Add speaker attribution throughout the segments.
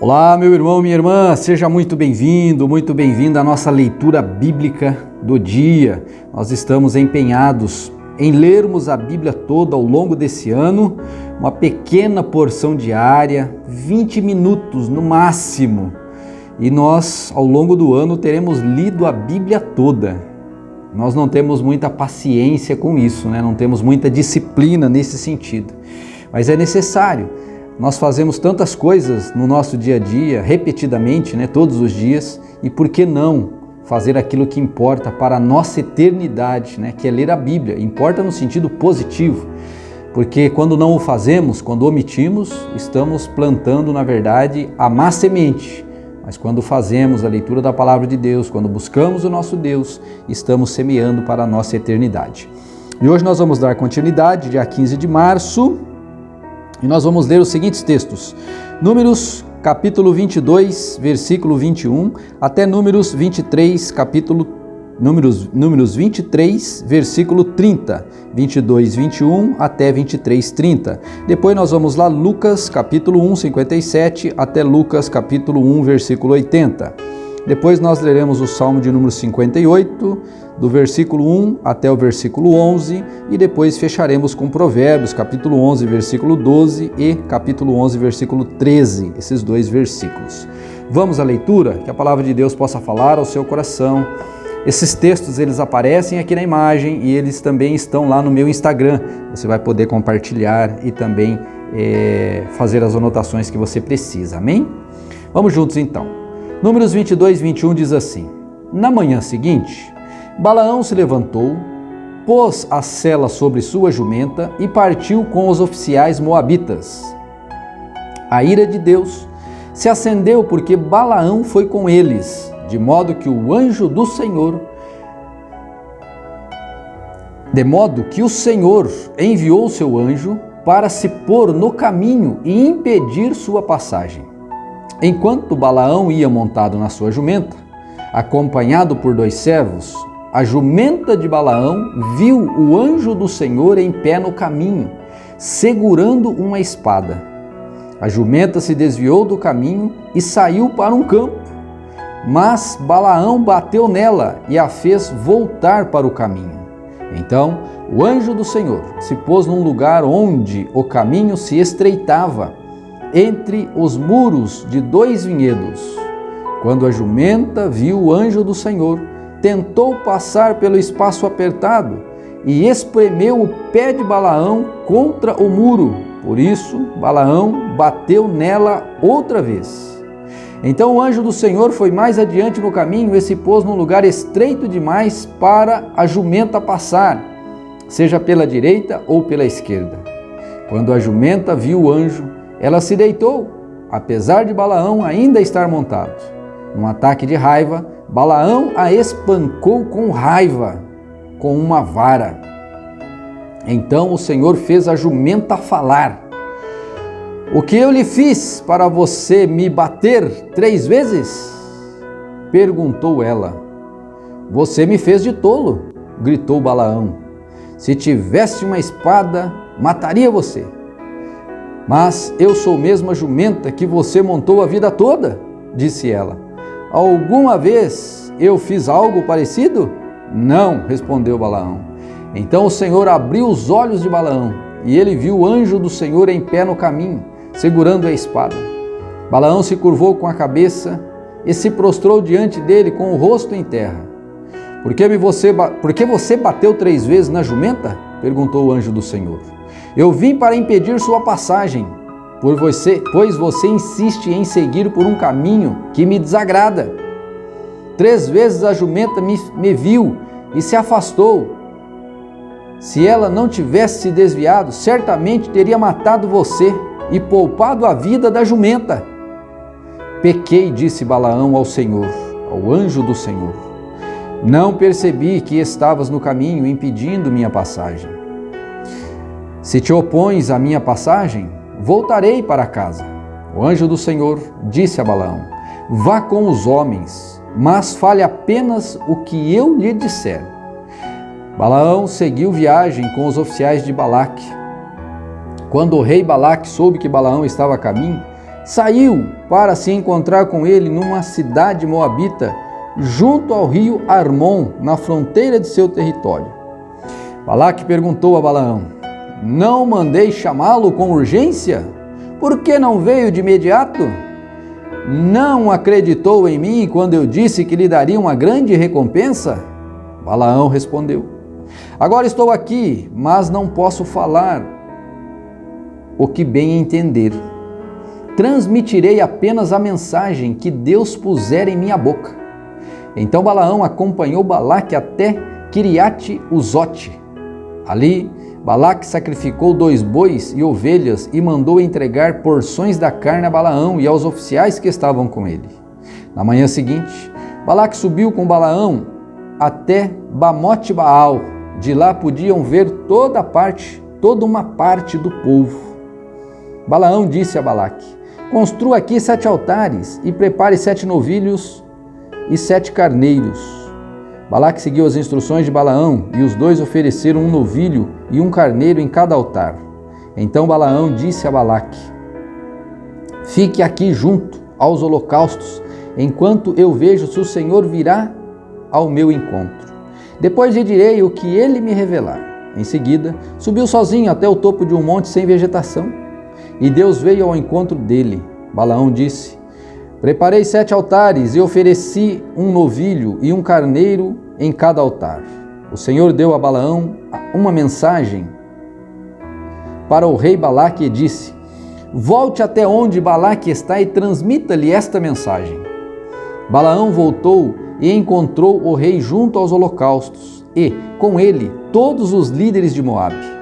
Speaker 1: Olá, meu irmão, minha irmã, seja muito bem-vindo, muito bem-vinda à nossa leitura bíblica do dia. Nós estamos empenhados em lermos a Bíblia toda ao longo desse ano, uma pequena porção diária, 20 minutos no máximo. E nós, ao longo do ano, teremos lido a Bíblia toda. Nós não temos muita paciência com isso, né? Não temos muita disciplina nesse sentido, mas é necessário. Nós fazemos tantas coisas no nosso dia a dia, repetidamente, né, todos os dias, e por que não fazer aquilo que importa para a nossa eternidade, né, que é ler a Bíblia? Importa no sentido positivo, porque quando não o fazemos, quando omitimos, estamos plantando, na verdade, a má semente. Mas quando fazemos a leitura da Palavra de Deus, quando buscamos o nosso Deus, estamos semeando para a nossa eternidade. E hoje nós vamos dar continuidade, dia 15 de março, e nós vamos ler os seguintes textos: Números, capítulo 22, versículo 21, até Números 23, Números 23, versículo 30, 22, 21 até 23, 30. Depois nós vamos lá, Lucas, capítulo 1, 57, até Lucas, capítulo 1, versículo 80. Depois nós leremos o Salmo de número 58, do versículo 1 até o versículo 11, e depois fecharemos com Provérbios, capítulo 11, versículo 12 e capítulo 11, versículo 13, esses dois versículos. Vamos à leitura, que a palavra de Deus possa falar ao seu coração. Esses textos, eles aparecem aqui na imagem e eles também estão lá no meu Instagram. Você vai poder compartilhar e também fazer as anotações que você precisa, amém? Vamos juntos então. Números 22, 21 diz assim: Na manhã seguinte, Balaão se levantou, pôs a sela sobre sua jumenta e partiu com os oficiais moabitas. A ira de Deus se acendeu porque Balaão foi com eles, de modo que o Senhor enviou seu anjo para se pôr no caminho e impedir sua passagem. Enquanto Balaão ia montado na sua jumenta, acompanhado por dois servos, a jumenta de Balaão viu o anjo do Senhor em pé no caminho, segurando uma espada. A jumenta se desviou do caminho e saiu para um campo, mas Balaão bateu nela e a fez voltar para o caminho. Então o anjo do Senhor se pôs num lugar onde o caminho se estreitava, entre os muros de dois vinhedos. Quando a jumenta viu o anjo do Senhor, tentou passar pelo espaço apertado e espremeu o pé de Balaão contra o muro. Por isso, Balaão bateu nela outra vez. Então o anjo do Senhor foi mais adiante no caminho e se pôs num lugar estreito demais para a jumenta passar, seja pela direita ou pela esquerda. Quando a jumenta viu o anjo, ela se deitou, apesar de Balaão ainda estar montado. Num ataque de raiva, Balaão a espancou com raiva, com uma vara. Então o Senhor fez a jumenta falar: O que eu lhe fiz para você me bater 3 vezes? Perguntou ela. Você me fez de tolo, gritou Balaão. Se tivesse uma espada, mataria você. Mas eu sou mesmo a jumenta que você montou a vida toda, disse ela. Alguma vez eu fiz algo parecido? Não, respondeu Balaão. Então o Senhor abriu os olhos de Balaão e ele viu o anjo do Senhor em pé no caminho, segurando a espada. Balaão se curvou com a cabeça e se prostrou diante dele com o rosto em terra. Por que você bateu 3 vezes na jumenta? Perguntou o anjo do Senhor. Eu vim para impedir sua passagem, pois você insiste em seguir por um caminho que me desagrada. 3 vezes a jumenta me viu e se afastou. Se ela não tivesse se desviado, certamente teria matado você e poupado a vida da jumenta. Pequei, disse Balaão ao Senhor, ao anjo do Senhor. Não percebi que estavas no caminho impedindo minha passagem. Se te opões à minha passagem, voltarei para casa. O anjo do Senhor disse a Balaão: Vá com os homens, mas fale apenas o que eu lhe disser. Balaão seguiu viagem com os oficiais de Balaque. Quando o rei Balaque soube que Balaão estava a caminho, saiu para se encontrar com ele numa cidade moabita, junto ao rio Armon, na fronteira de seu território. Balaque perguntou a Balaão: não mandei chamá-lo com urgência? Por que não veio de imediato? Não acreditou em mim quando eu disse que lhe daria uma grande recompensa? Balaão respondeu: agora estou aqui, mas não posso falar o que bem entender. Transmitirei apenas a mensagem que Deus puser em minha boca. Então Balaão acompanhou Balaque até Quiriate-Uzote. Ali, Balaque sacrificou 2 bois e ovelhas e mandou entregar porções da carne a Balaão e aos oficiais que estavam com ele. Na manhã seguinte, Balaque subiu com Balaão até Bamote Baal. De lá podiam ver toda uma parte do povo. Balaão disse a Balaque: construa aqui 7 altares e prepare 7 novilhos e 7 carneiros. Balaque seguiu as instruções de Balaão e os dois ofereceram um novilho e um carneiro em cada altar. Então Balaão disse a Balaque: fique aqui junto aos holocaustos, enquanto eu vejo se o Senhor virá ao meu encontro. Depois lhe direi o que ele me revelar. Em seguida, subiu sozinho até o topo de um monte sem vegetação, e Deus veio ao encontro dele. Balaão disse: preparei 7 altares e ofereci um novilho e um carneiro em cada altar. O Senhor deu a Balaão uma mensagem para o rei Balaque e disse: volte até onde Balaque está e transmita-lhe esta mensagem. Balaão voltou e encontrou o rei junto aos holocaustos e, com ele, todos os líderes de Moabe.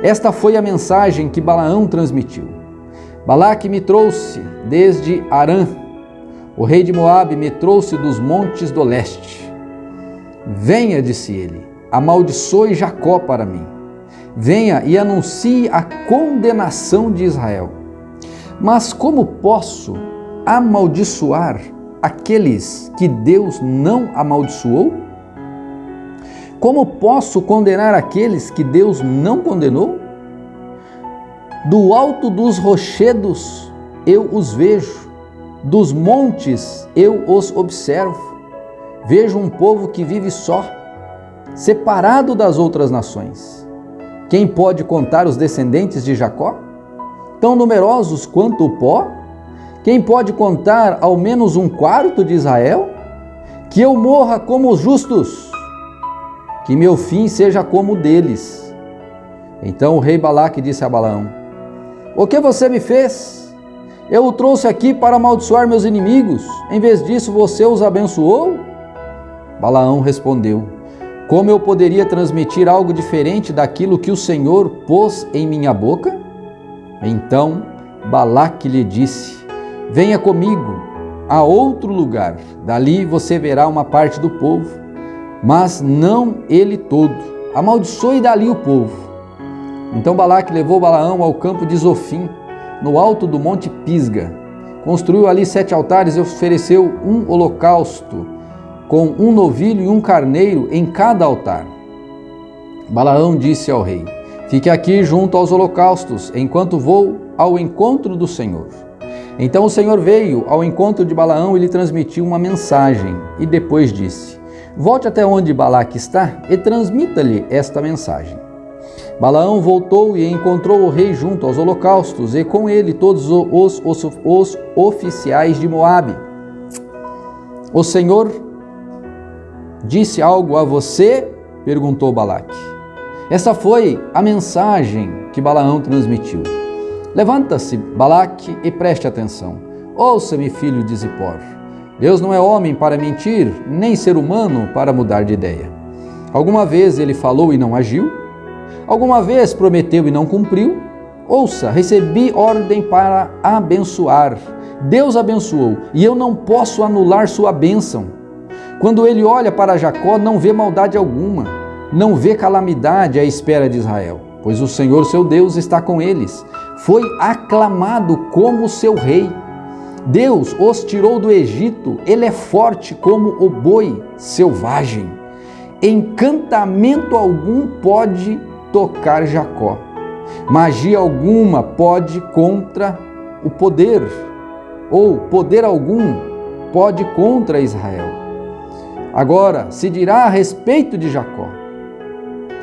Speaker 1: Esta foi a mensagem que Balaão transmitiu: Balaque me trouxe desde Arã, o rei de Moabe me trouxe dos montes do leste. Venha, disse ele, amaldiçoe Jacó para mim. Venha e anuncie a condenação de Israel. Mas como posso amaldiçoar aqueles que Deus não amaldiçoou? Como posso condenar aqueles que Deus não condenou? Do alto dos rochedos eu os vejo, dos montes eu os observo. Vejo um povo que vive só, separado das outras nações. Quem pode contar os descendentes de Jacó? Tão numerosos quanto o pó? Quem pode contar ao menos 1/4 de Israel? Que eu morra como os justos, que meu fim seja como o deles. Então o rei Balaque disse a Balaão: o que você me fez? Eu o trouxe aqui para amaldiçoar meus inimigos. Em vez disso, você os abençoou? Balaão respondeu: como eu poderia transmitir algo diferente daquilo que o Senhor pôs em minha boca? Então Balaque lhe disse: venha comigo a outro lugar. Dali você verá uma parte do povo, mas não ele todo. Amaldiçoe dali o povo. Então Balaque levou Balaão ao campo de Zofim, no alto do monte Pisga. Construiu ali 7 altares e ofereceu um holocausto, com um novilho e um carneiro em cada altar. Balaão disse ao rei: fique aqui junto aos holocaustos, enquanto vou ao encontro do Senhor. Então o Senhor veio ao encontro de Balaão e lhe transmitiu uma mensagem, e depois disse: volte até onde Balaque está e transmita-lhe esta mensagem. Balaão voltou e encontrou o rei junto aos holocaustos, e com ele todos os oficiais de Moabe. O Senhor disse algo a você? Perguntou Balaque. Essa foi a mensagem que Balaão transmitiu. Levanta-se, Balaque, e preste atenção. Ouça-me, filho de Zippor. Deus não é homem para mentir, nem ser humano para mudar de ideia. Alguma vez ele falou e não agiu? Alguma vez prometeu e não cumpriu? Ouça, recebi ordem para abençoar. Deus abençoou e eu não posso anular sua bênção. Quando ele olha para Jacó, não vê maldade alguma, não vê calamidade à espera de Israel, pois o Senhor seu Deus está com eles. Foi aclamado como seu rei. Deus os tirou do Egito, ele é forte como o boi selvagem. Encantamento algum pode tocar Jacó. Magia alguma pode contra o poder ou poder algum pode contra Israel. Agora se dirá a respeito de Jacó: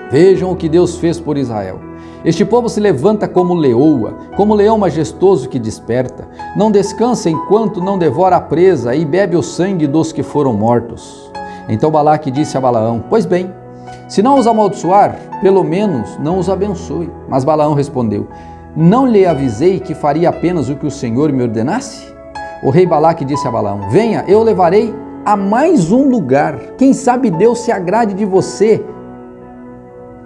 Speaker 1: vejam o que Deus fez por Israel. Este povo se levanta como leoa, como leão majestoso que desperta. Não descansa enquanto não devora a presa e bebe o sangue dos que foram mortos. Então Balaque disse a Balaão: pois bem, se não os amaldiçoar, pelo menos não os abençoe. Mas Balaão respondeu: não lhe avisei que faria apenas o que o Senhor me ordenasse? O rei Balaque disse a Balaão: venha, eu o levarei a mais um lugar. Quem sabe Deus se agrade de você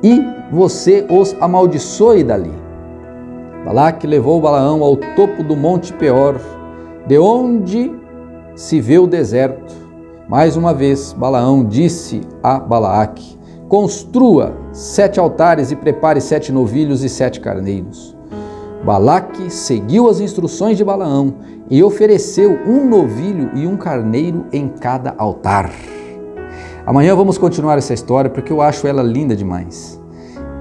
Speaker 1: e você os amaldiçoe dali. Balaque levou Balaão ao topo do monte Peor, de onde se vê o deserto. Mais uma vez, Balaão disse a Balaque: construa 7 altares e prepare 7 novilhos e 7 carneiros. Balaque seguiu as instruções de Balaão e ofereceu um novilho e um carneiro em cada altar. Amanhã vamos continuar essa história porque eu acho ela linda demais.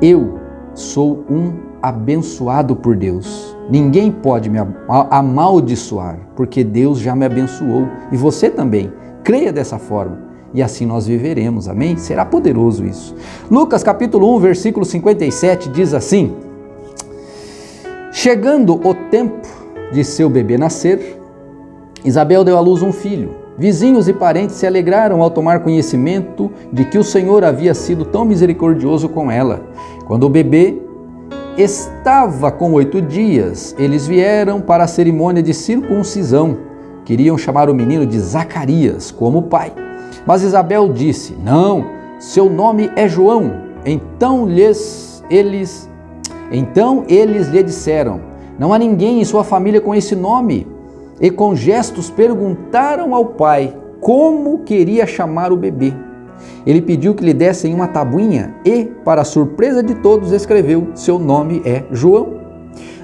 Speaker 1: Eu sou um abençoado por Deus. Ninguém pode me amaldiçoar, porque Deus já me abençoou. E você também. Creia dessa forma. E assim nós viveremos. Amém? Será poderoso isso. Lucas capítulo 1, versículo 57 diz assim: chegando o tempo de seu bebê nascer, Isabel deu à luz um filho. Vizinhos e parentes se alegraram ao tomar conhecimento de que o Senhor havia sido tão misericordioso com ela. Quando o bebê estava com 8 dias, eles vieram para a cerimônia de circuncisão. Queriam chamar o menino de Zacarias, como pai. Mas Isabel disse: não, seu nome é João. Então eles lhe disseram: não há ninguém em sua família com esse nome. E com gestos perguntaram ao pai como queria chamar o bebê. Ele pediu que lhe dessem uma tabuinha e, para a surpresa de todos, escreveu: seu nome é João.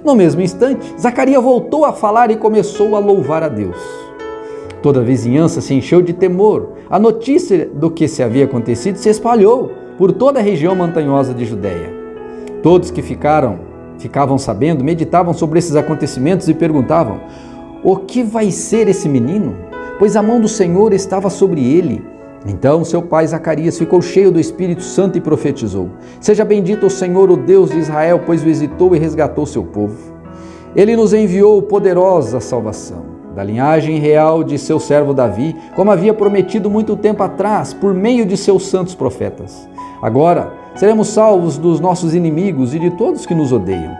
Speaker 1: No mesmo instante, Zacarias voltou a falar e começou a louvar a Deus. Toda a vizinhança se encheu de temor. A notícia do que se havia acontecido se espalhou por toda a região montanhosa de Judeia. Todos que ficavam sabendo, meditavam sobre esses acontecimentos e perguntavam: o que vai ser esse menino? Pois a mão do Senhor estava sobre ele. Então seu pai Zacarias ficou cheio do Espírito Santo e profetizou: seja bendito o Senhor, o Deus de Israel, pois o visitou e resgatou seu povo. Ele nos enviou poderosa salvação, da linhagem real de seu servo Davi, como havia prometido muito tempo atrás, por meio de seus santos profetas. Agora seremos salvos dos nossos inimigos e de todos que nos odeiam.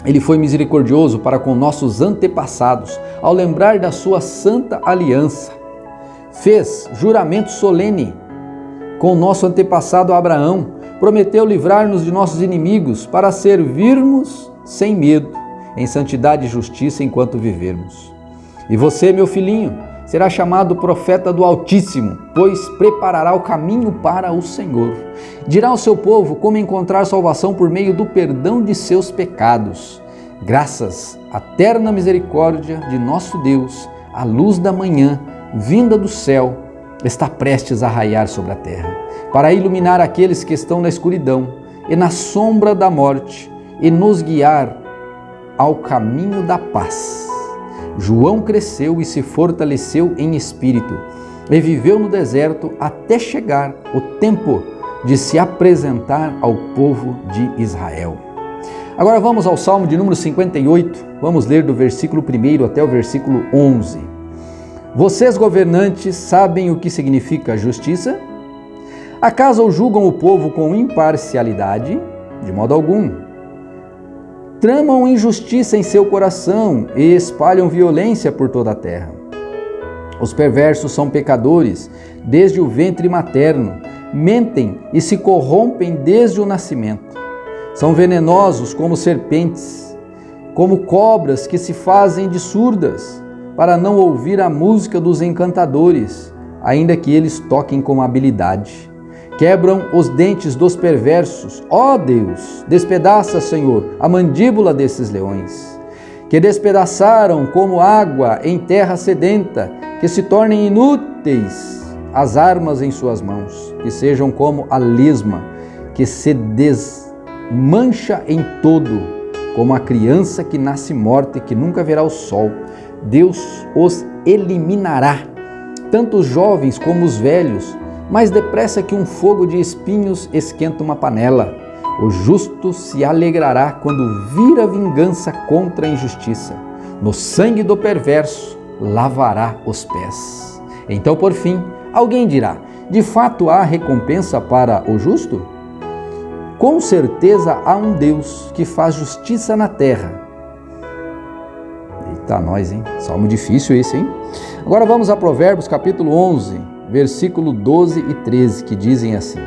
Speaker 1: Ele foi misericordioso para com nossos antepassados, ao lembrar da sua santa aliança. Fez juramento solene com nosso antepassado Abraão, prometeu livrar-nos de nossos inimigos para servirmos sem medo, em santidade e justiça enquanto vivermos. E você, meu filhinho, será chamado profeta do Altíssimo, pois preparará o caminho para o Senhor. Dirá ao seu povo como encontrar salvação por meio do perdão de seus pecados. Graças à terna misericórdia de nosso Deus, a luz da manhã, vinda do céu, está prestes a raiar sobre a terra, para iluminar aqueles que estão na escuridão e na sombra da morte e nos guiar ao caminho da paz. João cresceu e se fortaleceu em espírito e viveu no deserto até chegar o tempo de se apresentar ao povo de Israel. Agora vamos ao Salmo de número 58, vamos ler do versículo 1 até o versículo 11. Vocês, governantes, sabem o que significa justiça? Acaso julgam o povo com imparcialidade? De modo algum. Tramam injustiça em seu coração e espalham violência por toda a terra. Os perversos são pecadores desde o ventre materno, mentem e se corrompem desde o nascimento. São venenosos como serpentes, como cobras que se fazem de surdas, para não ouvir a música dos encantadores, ainda que eles toquem com habilidade. Quebram os dentes dos perversos. Ó Deus, despedaça, Senhor, a mandíbula desses leões, que despedaçaram como água em terra sedenta, que se tornem inúteis as armas em suas mãos, que sejam como a lesma, que se desmancha em todo, como a criança que nasce morta e que nunca verá o sol. Deus os eliminará, tanto os jovens como os velhos, mais depressa que um fogo de espinhos esquenta uma panela. O justo se alegrará quando vir a vingança contra a injustiça. No sangue do perverso lavará os pés. Então, por fim, alguém dirá: de fato há recompensa para o justo? Com certeza há um Deus que faz justiça na terra. Eita, nós, hein? Salmo difícil esse, hein? Agora vamos a Provérbios capítulo 11, versículo 12 e 13, que dizem assim.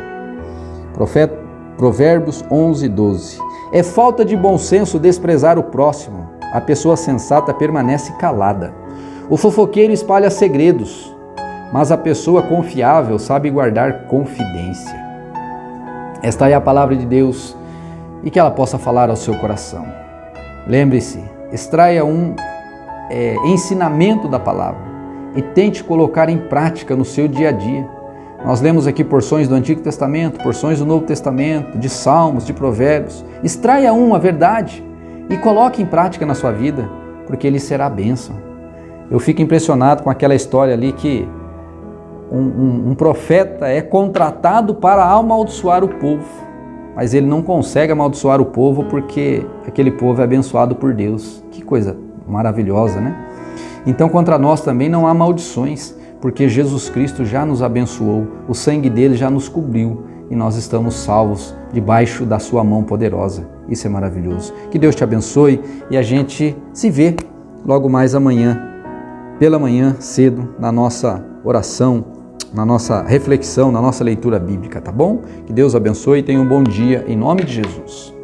Speaker 1: Provérbios 11, 12. É falta de bom senso desprezar o próximo. A pessoa sensata permanece calada. O fofoqueiro espalha segredos, mas a pessoa confiável sabe guardar confidência. Esta é a palavra de Deus e que ela possa falar ao seu coração. Lembre-se, extraia um ensinamento da palavra e tente colocar em prática no seu dia a dia. Nós lemos aqui porções do Antigo Testamento, porções do Novo Testamento, de Salmos, de Provérbios. Extraia a verdade e coloque em prática na sua vida, porque ele será bênção. Eu fico impressionado com aquela história ali que um profeta é contratado para amaldiçoar o povo, mas ele não consegue amaldiçoar o povo porque aquele povo é abençoado por Deus. Que coisa maravilhosa, né? Então contra nós também não há maldições, porque Jesus Cristo já nos abençoou, o sangue dele já nos cobriu e nós estamos salvos debaixo da sua mão poderosa. Isso é maravilhoso. Que Deus te abençoe e a gente se vê logo mais amanhã, pela manhã, cedo, na nossa oração, na nossa reflexão, na nossa leitura bíblica, tá bom? Que Deus abençoe e tenha um bom dia, em nome de Jesus.